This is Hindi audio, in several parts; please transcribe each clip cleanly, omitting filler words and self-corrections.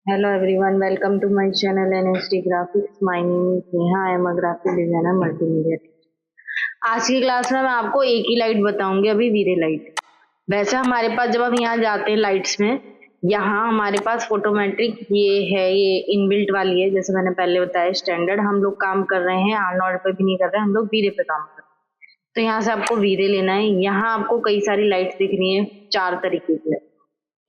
Hello everyone, welcome to my channel NSD Graphics. My name is Neha. I am a graphic designer multimedia. आज की क्लास में मैं आपको एक ही लाइट बताऊंगी, अभी वीरे लाइट। वैसे हमारे पास जब हम यहाँ जाते हैं लाइट्स में, यहाँ हमारे पास फोटोमेट्रिक ये है, ये इनबिल्ट वाली है। जैसे मैंने पहले बताया स्टैंडर्ड हम लोग काम कर रहे हैं, आर्नोल्ड पे भी नहीं कर रहे हैं, हम लोग वीरे पे काम कर रहे हैं। तो यहाँ से आपको वीरे लेना है। यहाँ आपको कई सारी लाइट्स दिख रही है, 4 तरीके की।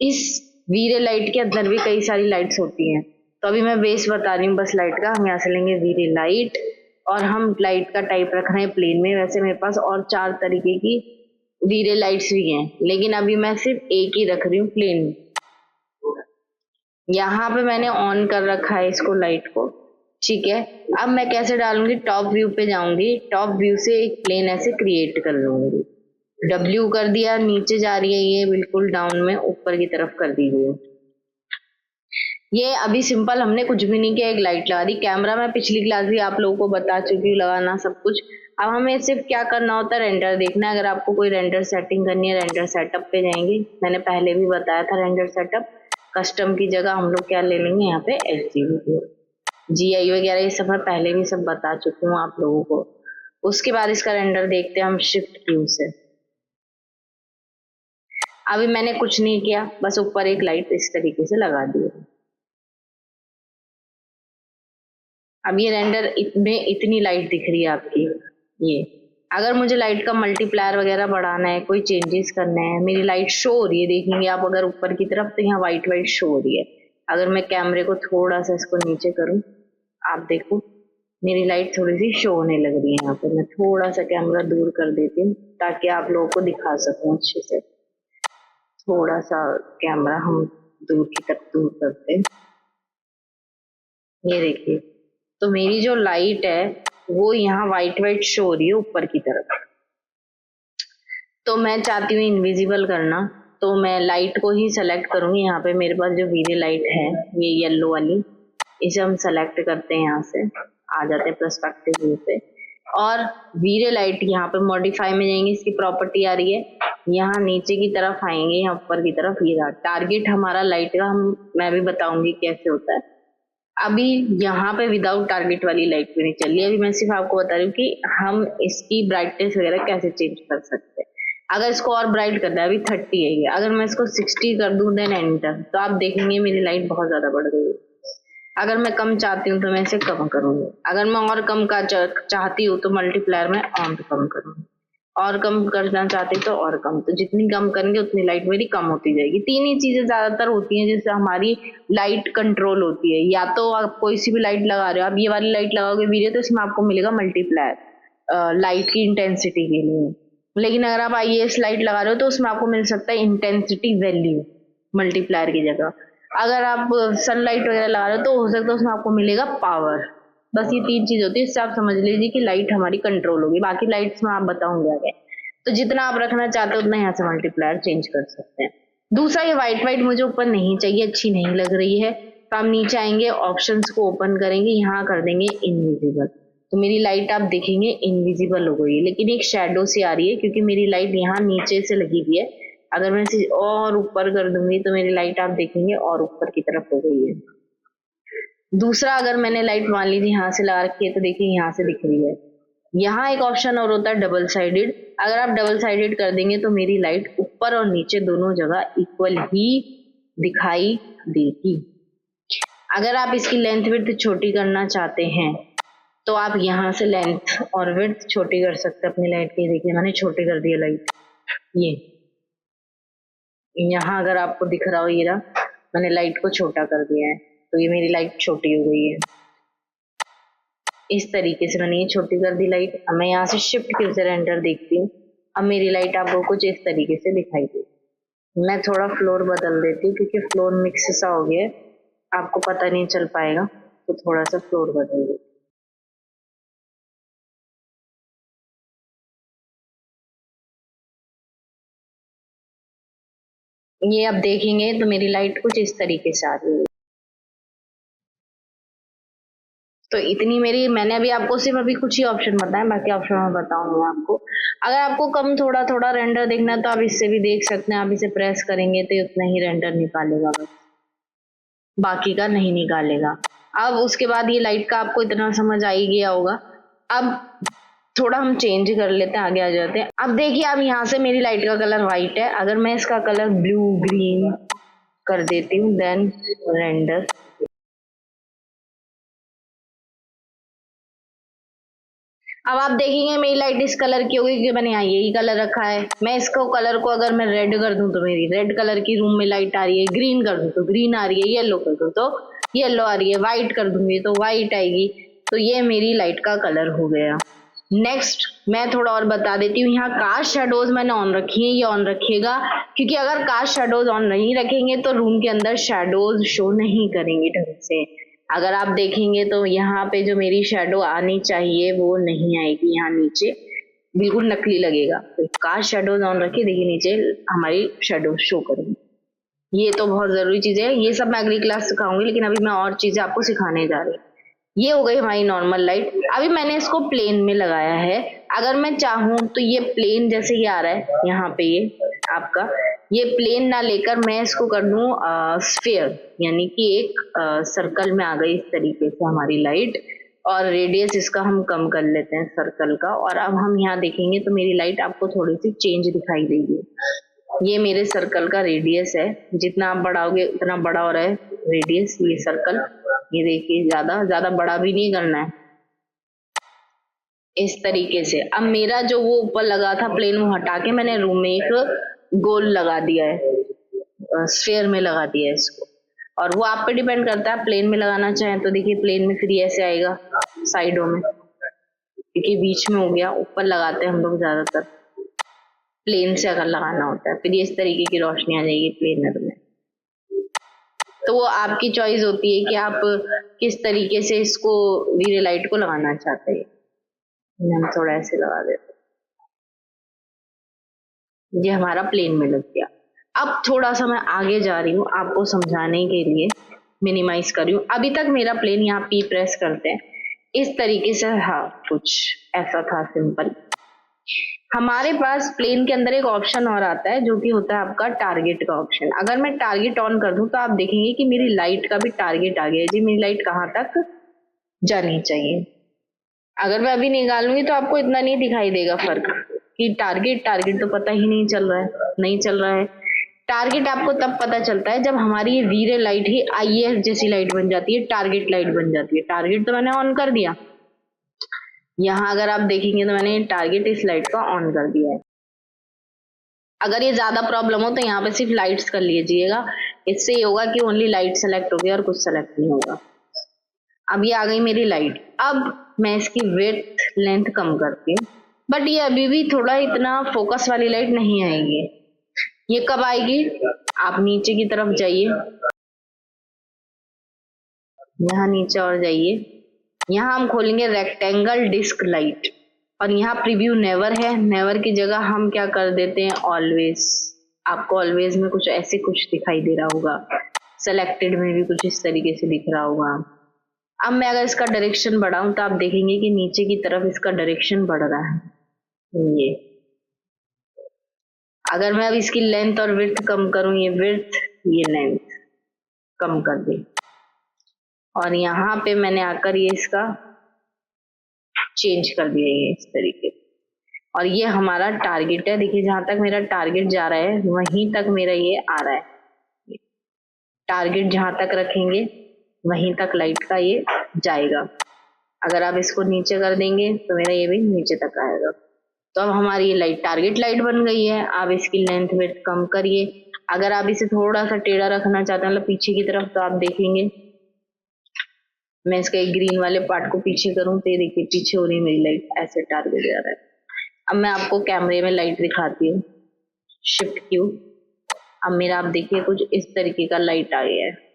इस वीरे लाइट के अंदर भी कई सारी लाइट्स होती हैं। तो अभी मैं बेस बता रही हूँ बस लाइट का। हम यहाँ से लेंगे वीरे लाइट और हम लाइट का टाइप रख रहे हैं प्लेन में। वैसे मेरे पास और 4 तरीके की वीरे लाइट्स भी हैं, लेकिन अभी मैं सिर्फ एक ही रख रही हूँ प्लेन में। यहाँ पे मैंने ऑन कर रखा है इसको, लाइट को। ठीक है, अब मैं कैसे डालूंगी, टॉप व्यू पे जाऊंगी, टॉप व्यू से एक प्लेन ऐसे क्रिएट कर लूंगी। डब्ल्यू कर दिया, नीचे जा रही है ये बिल्कुल डाउन में, ऊपर की तरफ कर दीजिए। ये अभी सिंपल हमने कुछ भी नहीं किया, एक लाइट लगा दी। कैमरा मैं पिछली क्लास भी आप लोगों को बता चुकी हूँ लगाना सब कुछ। अब हमें सिर्फ क्या करना होता है, रेंडर देखना है। अगर आपको कोई रेंडर सेटिंग करनी है, रेंडर सेटअप पे जाएंगे। मैंने पहले भी बताया था रेंडर सेटअप। कस्टम की जगह हम लोग क्या ले लेंगे, यहाँ पे HGV GI वगैरह ये सब मैं पहले भी सब बता चुकी हूँ आप लोगों को। उसके बाद इसका रेंडर देखते हैं हम शिफ्ट क्यू से। अभी मैंने कुछ नहीं किया, बस ऊपर एक लाइट इस तरीके से लगा दी है। अब ये रेंडर में इतनी लाइट दिख रही है आपकी। ये अगर मुझे लाइट का मल्टीप्लायर वगैरह बढ़ाना है, कोई चेंजेस करने हैं, मेरी लाइट शो हो रही है, देखेंगे आप अगर ऊपर की तरफ तो यहाँ व्हाइट व्हाइट शो हो रही है। अगर मैं कैमरे को थोड़ा सा इसको नीचे करूँ, आप देखो मेरी लाइट थोड़ी सी शो होने लग रही है। यहाँ पे मैं थोड़ा सा कैमरा दूर कर देती हूँ ताकि आप लोगों को दिखा सकूं अच्छे से। थोड़ा सा कैमरा हम दूर की तरफ दूर करते हैं। ये देखिए, तो मेरी जो लाइट है वो यहाँ व्हाइट व्हाइट शो हो रही है ऊपर की तरफ। तो मैं चाहती हूँ इनविजिबल करना, तो मैं लाइट को ही सेलेक्ट करूंगी। यहाँ पे मेरे पास जो वीरे लाइट है, ये येलो वाली, इसे हम सेलेक्ट करते हैं। यहाँ से आ जाते हैं पर्सपेक्टिव व्यू पे, और वीरे लाइट यहाँ पे मॉडिफाई में जाएंगे। इसकी प्रॉपर्टी आ रही है, यहाँ नीचे की तरफ आएंगे, यहाँ ऊपर की तरफ। ये टारगेट हमारा लाइट का, मैं भी बताऊंगी कैसे होता है। अभी यहाँ पे विदाउट टारगेट वाली लाइट भी नहीं चल रही है। अभी मैं सिर्फ आपको बता रही हूँ कि हम इसकी ब्राइटनेस वगैरह कैसे चेंज कर सकते हैं। अगर इसको और ब्राइट करना है, अभी 30 है ये, अगर मैं इसको 60 कर दूं देन एंटर, तो आप देखेंगे मेरी लाइट बहुत ज्यादा बढ़ गई है। अगर मैं कम चाहती हूँ तो मैं इसे कम करूंगी। अगर मैं और कम का चाहती हूँ तो मल्टीप्लायर में और कम करूंगी। और कम करना चाहती तो और कम। तो जितनी कम करेंगे उतनी लाइट मेरी कम होती जाएगी। 3 ही चीजें ज्यादातर होती हैं जिससे हमारी लाइट कंट्रोल होती है। या तो आप कोई सी भी लाइट लगा रहे हो, आप ये वाली लाइट लगाओगे वीडियो, तो इसमें आपको मिलेगा मल्टीप्लायर लाइट की इंटेंसिटी के लिए। लेकिन अगर आप IS लाइट लगा रहे हो तो उसमें आपको मिल सकता है इंटेंसिटी वैल्यू मल्टीप्लायर की जगह। अगर आप सनलाइट वगैरह लगा रहे हो तो हो सकता है उसमें आपको मिलेगा पावर। बस ये 3 चीज होती है, इससे आप समझ लीजिए कि लाइट हमारी कंट्रोल होगी। बाकी लाइट्स में आप बताऊंगे आगे। तो जितना आप रखना चाहते हो उतना यहाँ से मल्टीप्लायर चेंज कर सकते हैं। दूसरा, ये व्हाइट व्हाइट मुझे ऊपर नहीं चाहिए, अच्छी नहीं लग रही है। तो हम नीचे आएंगे, ऑप्शंस को ओपन करेंगे, यहाँ कर देंगे इनविजिबल। तो मेरी लाइट आप देखेंगे इनविजिबल हो गई है, लेकिन एक शेडो सी आ रही है क्योंकि मेरी लाइट यहाँ नीचे से लगी हुई है। अगर मैं इसे और ऊपर कर दूंगी तो मेरी लाइट आप देखेंगे और ऊपर की तरफ हो गई है। दूसरा, अगर मैंने लाइट मान लीजिए यहाँ से लगा रखी है, तो देखिए यहाँ से दिख रही है। यहाँ एक ऑप्शन और होता है डबल साइडेड। अगर आप डबल साइडेड कर देंगे तो मेरी लाइट ऊपर और नीचे दोनों जगह इक्वल ही दिखाई देगी। अगर आप इसकी लेंथ विड्थ छोटी करना चाहते हैं तो आप यहाँ से लेंथ और विड्थ छोटी कर सकते हैं अपनी लाइट की। देखिए मैंने छोटी कर दी है लाइट। ये यहाँ अगर आपको दिख रहा हो, ये रहा, मैंने लाइट को छोटा कर दिया है, तो ये मेरी लाइट छोटी हो गई है। इस तरीके से मैंने ये छोटी कर दी लाइट। अब मैं यहाँ से शिफ्ट की से रेंडर देखती हूँ। अब मेरी लाइट आपको कुछ इस तरीके से दिखाई दे। मैं थोड़ा फ्लोर बदल देती हूँ क्योंकि फ्लोर मिक्स सा हो गया है, आपको पता नहीं चल पाएगा, तो थोड़ा सा फ्लोर बदल देती। ये अब देखेंगे तो मेरी लाइट कुछ इस तरीके से आ रही है। तो इतनी मेरी, मैंने अभी आपको सिर्फ अभी कुछ ही ऑप्शन बताए, बाकी ऑप्शन मैं बताऊंगी आपको। अगर आपको कम थोड़ा थोड़ा रेंडर देखना है तो आप इससे भी देख सकते हैं। आप इसे प्रेस करेंगे तो उतना ही रेंडर निकालेगा बस। बाकी का नहीं निकालेगा। अब उसके बाद ये लाइट का आपको इतना समझ आ ही गया होगा। अब थोड़ा हम चेंज कर लेते हैं, आगे आ जाते हैं। अब देखिए, अब यहाँ से मेरी लाइट का कलर व्हाइट है, अगर मैं इसका कलर ब्लू ग्रीन कर देती हूँ, देन रेंडर। अब आप देखेंगे मेरी लाइट इस कलर की होगी क्योंकि मैंने यहाँ यही कलर रखा है। मैं इसको कलर को अगर मैं रेड कर दूं तो मेरी रेड कलर की रूम में लाइट आ रही है, ग्रीन कर दूं तो ग्रीन आ रही है, येलो कर दूं तो येलो आ रही है, व्हाइट कर दूंगी तो व्हाइट आएगी। तो ये मेरी लाइट का कलर हो गया। नेक्स्ट मैं थोड़ा और बता देती हूँ, यहाँ कास्ट शेडोज मैंने ऑन रखी है, ये ऑन रखिएगा क्योंकि अगर कास्ट शेडोज ऑन नहीं रखेंगे तो रूम के अंदर शेडोज शो नहीं करेंगे ढंग से। अगर आप देखेंगे तो यहाँ पे जो मेरी शेडो आनी चाहिए वो नहीं आएगी, यहाँ नीचे बिल्कुल नकली लगेगा। तो कास्ट शेडोज ऑन रखिए, देखिए नीचे हमारी शेडो शो करेंगी। ये तो बहुत जरूरी चीज है, ये सब मैं अगली क्लास सिखाऊंगी, लेकिन अभी मैं और चीजें आपको सिखाने जा रही हूँ। ये हो गई हमारी नॉर्मल लाइट। अभी मैंने इसको प्लेन में लगाया है। अगर मैं चाहूं तो ये प्लेन जैसे ये आ रहा है यहाँ पे, ये आपका ये प्लेन ना लेकर मैं इसको कर दूं स्फीयर, यानी कि एक सर्कल में आ गई इस तरीके से हमारी लाइट। और रेडियस इसका हम कम कर लेते हैं सर्कल का। और अब हम यहाँ देखेंगे तो मेरी लाइट आपको थोड़ी सी चेंज दिखाई देगी। ये मेरे सर्कल का रेडियस है, जितना आप बढ़ाओगे उतना बड़ा हो रहा है रेडियस ये सर्कल। ये देखिए, ज्यादा ज्यादा बड़ा भी नहीं करना है, इस तरीके से। अब मेरा जो वो ऊपर लगा था प्लेन, वो हटा के मैंने रूम में एक गोल लगा दिया है, स्फेयर में लगा दिया है इसको। और वो आप पे डिपेंड करता है, प्लेन में लगाना चाहें तो देखिए प्लेन में फिर ये ऐसे आएगा साइडों में, क्योंकि बीच में हो गया। ऊपर लगाते हैं हम लोग ज्यादातर प्लेन से, अगर लगाना होता है फिर ये इस तरीके की रोशनी आ जाएगी प्लेनर में। तो वो आपकी चॉइस होती है कि आप किस तरीके से इसको वीरे लाइट को लगाना चाहते हैं। हम थोड़ा ऐसे लगा देते, ये हमारा प्लेन में लग गया। अब थोड़ा सा मैं आगे जा रही हूँ आपको समझाने के लिए, मिनिमाइज कर रही हूँ। अभी तक मेरा प्लेन, यहाँ पी प्रेस करते हैं इस तरीके से, हाँ कुछ ऐसा था सिंपल। हमारे पास प्लेन के अंदर एक ऑप्शन और आता है जो कि होता है आपका टारगेट का ऑप्शन। अगर मैं टारगेट ऑन कर दूं तो आप देखेंगे कि मेरी लाइट का भी टारगेट आ गया है जी, मेरी लाइट कहाँ तक जानी चाहिए। अगर मैं अभी निकालूंगी तो आपको इतना नहीं दिखाई देगा फर्क कि टारगेट टारगेट तो पता ही नहीं चल रहा है, नहीं चल रहा है। टारगेट आपको तब पता चलता है जब हमारी ये वीरे लाइट ही आईएफ जैसी लाइट बन जाती है, टारगेट लाइट बन जाती है। टारगेट तो मैंने ऑन कर दिया, यहाँ अगर आप देखेंगे तो मैंने टारगेट इस लाइट का ऑन कर दिया है। अगर ये ज्यादा प्रॉब्लम हो तो यहाँ पे सिर्फ लाइट्स कर लीजिएगा, इससे ये होगा कि ओनली लाइट सेलेक्ट होगी और कुछ सेलेक्ट नहीं होगा। अब ये आ गई मेरी लाइट। अब मैं इसकी विड्थ लेंथ कम करती हूँ, बट ये अभी भी थोड़ा इतना फोकस वाली लाइट नहीं आएगी। ये कब आएगी, आप नीचे की तरफ जाइए, यहाँ नीचे और जाइए, यहाँ हम खोलेंगे रेक्टेंगल डिस्क लाइट। और यहाँ प्रीव्यू नेवर है, नेवर की जगह हम क्या कर देते हैं ऑलवेज। आपको ऑलवेज में कुछ ऐसे कुछ दिखाई दे रहा होगा, सेलेक्टेड में भी कुछ इस तरीके से दिख रहा होगा। अब मैं अगर इसका डायरेक्शन बढ़ाऊं तो आप देखेंगे कि नीचे की तरफ इसका डायरेक्शन बढ़ रहा है। ये अगर मैं अब इसकी लेंथ और विड्थ कम करूं, ये विड्थ ये लेंथ कम कर दी, और यहाँ पे मैंने आकर ये इसका चेंज कर दिया ये इस तरीके। और ये हमारा टारगेट है, देखिए जहां तक मेरा टारगेट जा रहा है वहीं तक मेरा ये आ रहा है। टारगेट जहां तक रखेंगे वहीं तक लाइट का ये जाएगा। अगर आप इसको नीचे कर देंगे तो मेरा ये भी नीचे तक आएगा। तो अब हमारी ये लाइट टारगेट लाइट बन गई है। आप इसकी लेंथ विड्थ कम करिए। अगर आप इसे थोड़ा सा टेढ़ा रखना चाहते हैं, मतलब पीछे की तरफ, तो आप देखेंगे मैं इसके एक ग्रीन वाले पार्ट को पीछे करूं तो ये देखिए पीछे हो रही है मेरी लाइट, ऐसे टारगेट जा रहा है। अब मैं आपको कैमरे में लाइट दिखाती हूँ, शिफ्ट क्यू। अब मेरा आप देखिए कुछ इस तरीके का लाइट आ गया है।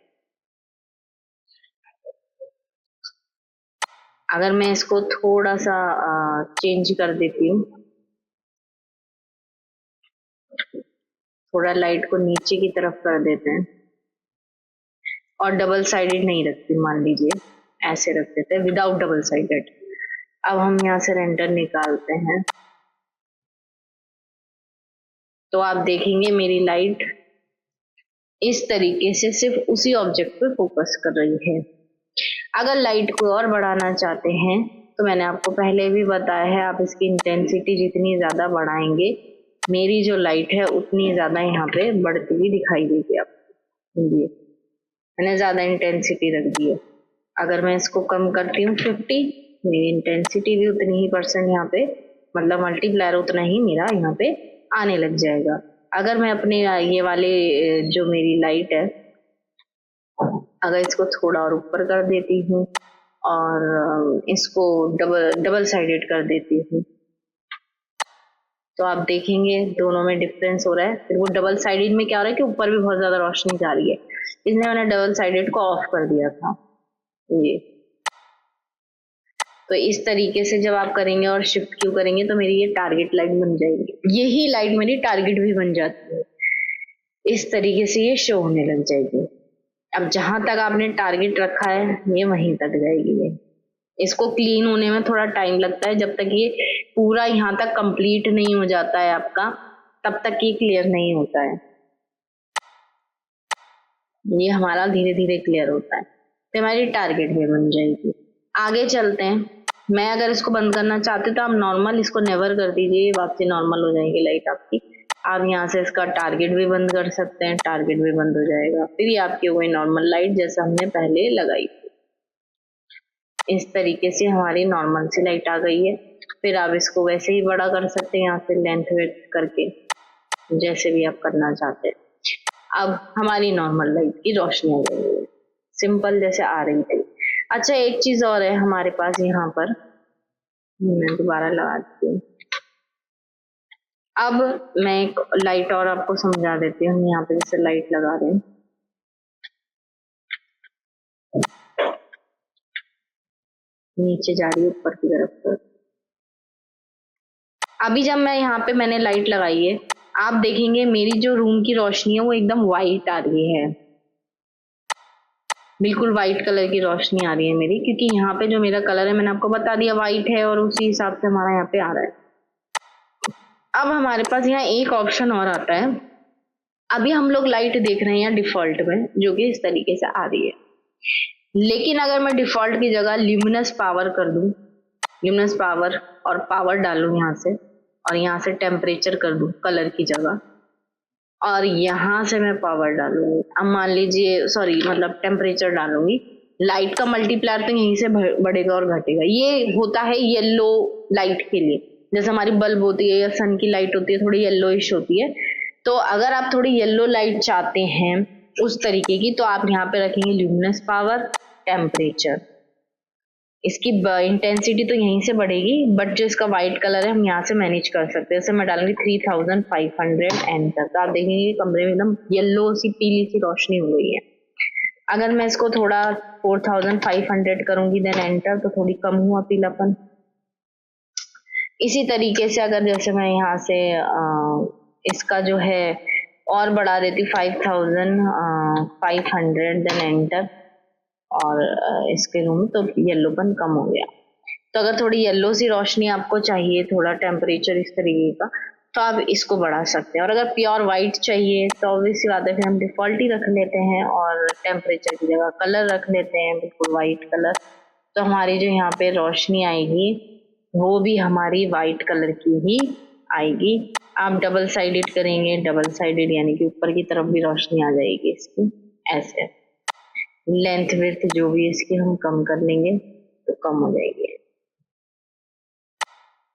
अगर मैं इसको थोड़ा सा चेंज कर देती हूँ, थोड़ा लाइट को नीचे की तरफ कर देते हैं, और डबल साइडेड नहीं रखती, मान लीजिए ऐसे रख देते हैं विदाउट डबल साइडेड। अब हम यहाँ से रेंडर निकालते हैं तो आप देखेंगे मेरी लाइट इस तरीके से सिर्फ उसी ऑब्जेक्ट पे फोकस कर रही है। अगर लाइट को और बढ़ाना चाहते हैं तो मैंने आपको पहले भी बताया है, आप इसकी इंटेंसिटी जितनी ज्यादा बढ़ाएंगे मेरी जो लाइट है उतनी ज्यादा यहाँ पे बढ़ती हुई दिखाई देगी आपको। ये मैंने ज्यादा इंटेंसिटी रख दी है। अगर मैं इसको कम करती हूँ 50, मेरी इंटेंसिटी भी उतनी ही परसेंट यहाँ पे, मतलब मल्टीप्लायर उतना ही मेरा यहाँ पे आने लग जाएगा। अगर मैं अपने ये वाले जो मेरी लाइट है, अगर इसको थोड़ा और ऊपर कर देती हूँ और इसको डबल साइडेड कर देती हूँ तो आप देखेंगे दोनों में डिफरेंस हो रहा है। फिर वो डबल साइडेड में क्या हो रहा है कि ऊपर भी बहुत ज्यादा रोशनी जा रही है, इसलिए मैंने डबल साइडेड को ऑफ कर दिया था। ये तो इस तरीके से जब आप करेंगे और शिफ्ट क्यों करेंगे तो मेरी ये टारगेट लाइट बन जाएगी। यही लाइट मेरी टारगेट भी बन जाती है। इस तरीके से ये शो होने लग जाएगी। अब जहां तक आपने टारगेट रखा है ये वहीं तक जाएगी। ये इसको क्लीन होने में थोड़ा टाइम लगता है, जब तक ये पूरा यहाँ तक कंप्लीट नहीं हो जाता है आपका तब तक ये क्लियर नहीं होता है। ये हमारा धीरे धीरे क्लियर होता है तो हमारी टारगेट भी बन जाएगी। आगे चलते हैं। मैं अगर इसको बंद करना चाहते तो आप नॉर्मल इसको नेवर कर दीजिए, वापसी नॉर्मल हो जाएगी लाइट आपकी। आप यहाँ से इसका टारगेट भी बंद कर सकते हैं, टारगेट भी बंद हो जाएगा। फिर ये आपकी वही नॉर्मल लाइट जैसा हमने पहले लगाई थी। इस तरीके से हमारी नॉर्मल सी लाइट आ गई है। फिर आप इसको वैसे ही बड़ा कर सकते हैं यहाँ से लेंथ वेथ करके, जैसे भी आप करना चाहते हैं। अब हमारी नॉर्मल लाइट की रोशनी आ गई है, सिंपल जैसे आ रही थी। अच्छा, एक चीज और है हमारे पास यहाँ पर, मैं दोबारा लगा देती हूँ। अब मैं एक लाइट और आपको समझा देती हूँ। यहाँ पे जैसे लाइट लगा रहे हैं, नीचे जा रही है ऊपर की तरफ पर। अभी जब मैं यहाँ पे मैंने लाइट लगाई है, आप देखेंगे मेरी जो रूम की रोशनी है वो एकदम वाइट आ रही है, बिल्कुल वाइट कलर की रोशनी आ रही है मेरी, क्योंकि यहाँ पे जो मेरा कलर है मैंने आपको बता दिया वाइट है और उसी हिसाब से हमारा यहाँ पे आ रहा है। अब हमारे पास यहाँ एक ऑप्शन और आता है। अभी हम लोग लाइट देख रहे हैं डिफॉल्ट में जो कि इस तरीके से आ रही है, लेकिन अगर मैं डिफॉल्ट की जगह ल्यूमिनस पावर कर दूं, ल्यूमिनस पावर और पावर डालूं यहाँ से, और यहाँ से टेम्परेचर कर दूं कलर की जगह, और यहाँ से मैं पावर डालूंगी। अब मान लीजिए मतलब टेम्परेचर डालूंगी, लाइट का मल्टीप्लायर तो यहीं से बढ़ेगा और घटेगा। ये होता है येलो लाइट के लिए, जैसे हमारी बल्ब होती है या सन की लाइट होती है थोड़ी येलोइश होती है। तो अगर आप थोड़ी येलो लाइट चाहते हैं उस तरीके की तो आप यहाँ पे रखेंगे ल्यूमिनस पावर, टेम्परेचर। इसकी इंटेंसिटी तो यहीं से बढ़ेगी, बट जो इसका व्हाइट कलर है हम यहाँ से मैनेज कर सकते हैं। जैसे मैं डालूंगी 3500 एंटर, तो आप देखेंगे कमरे में एकदम येलो सी पीली सी रोशनी हो गई है। अगर मैं इसको थोड़ा 4500 करूंगी देन एंटर, तो थोड़ी कम हुआ पीलापन। इसी तरीके से अगर जैसे मैं यहाँ से इसका जो है और बढ़ा देती 5500 देन एंटर, और इसके रूम तो येलोपन कम हो गया। तो अगर थोड़ी येलो सी रोशनी आपको चाहिए, थोड़ा टेम्परेचर इस तरीके का, तो आप इसको बढ़ा सकते हैं। और अगर प्योर वाइट चाहिए तो ऑब्वियसली बात है फिर हम डिफॉल्ट ही रख लेते हैं और टेम्परेचर की जगह कलर रख लेते हैं बिल्कुल वाइट कलर। तो हमारी जो यहाँ पे रोशनी आएगी वो भी हमारी वाइट कलर की ही आएगी। आप डबल साइडेड करेंगे, डबल साइडेड यानी कि ऊपर की तरफ भी रोशनी आ जाएगी इसकी। ऐसे लेंथ विड्थ जो भी इसकी हम कम कर लेंगे तो कम हो जाएगी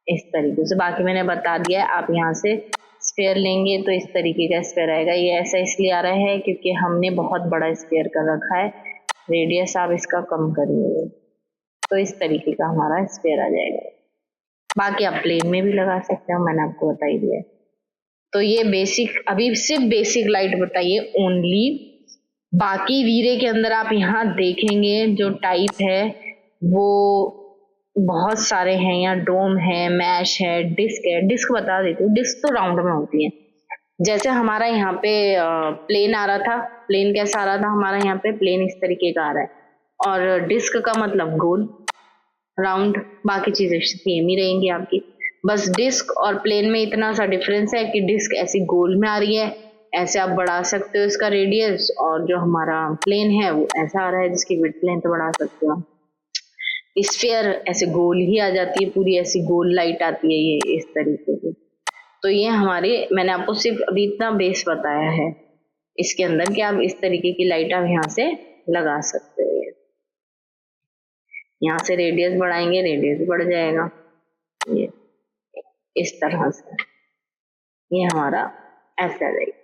इस तरीके से। बाकी मैंने बता दिया है। आप यहाँ से स्फेयर लेंगे तो इस तरीके का स्फेयर आएगा। ये ऐसा इसलिए आ रहा है क्योंकि हमने बहुत बड़ा स्फेयर कर रखा है, रेडियस आप इसका कम करेंगे तो इस तरीके का हमारा स्फेयर आ जाएगा। बाकी आप प्लेन में भी लगा सकते हो, मैंने आपको बता ही दिया है। तो ये बेसिक, अभी सिर्फ बेसिक लाइट बताइए ओनली। बाकी वीरे के अंदर आप यहाँ देखेंगे जो टाइप है वो बहुत सारे हैं। यहाँ डोम है, मैश है, डिस्क है। डिस्क बता देती हूँ, डिस्क तो राउंड में होती है। जैसे हमारा यहाँ पे प्लेन आ रहा था, प्लेन कैसा आ रहा था हमारा यहाँ पे, प्लेन इस तरीके का आ रहा है, और डिस्क का मतलब गोल राउंड। बाकी चीजें सेम ही रहेंगी आपकी, बस डिस्क और प्लेन में इतना सा डिफरेंस है कि डिस्क ऐसी गोल में आ रही है ऐसे आप बढ़ा सकते हो इसका रेडियस, और जो हमारा प्लेन है वो ऐसा आ रहा है जिसकी विड्थ लेंथ बढ़ा सकते हो। स्फीयर ऐसे गोल ही आ जाती है, पूरी ऐसी गोल लाइट आती है ये इस तरीके की। तो ये हमारे, मैंने आपको सिर्फ अभी इतना बेस बताया है इसके अंदर कि आप इस तरीके की लाइट आप यहाँ से लगा सकते हो। यहाँ से रेडियस बढ़ाएंगे, रेडियस बढ़ जाएगा ये इस तरह से। ये हमारा ऐसा रहेगा।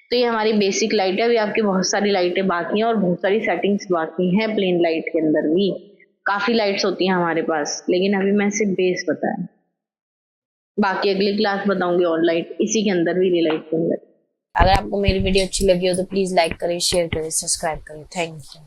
तो ये हमारी बेसिक लाइट है। अभी आपकी बहुत सारी लाइटें बाकी हैं और बहुत सारी सेटिंग्स बाकी हैं प्लेन लाइट के अंदर भी। काफी लाइट्स होती हैं हमारे पास, लेकिन अभी मैं सिर्फ बेस बताया, बाकी अगली क्लास बताऊंगी और लाइट इसी के अंदर भी, लाइट के अंदर। अगर आपको मेरी वीडियो अच्छी लगी हो तो प्लीज लाइक करें, शेयर करें, सब्सक्राइब करें। Thank you.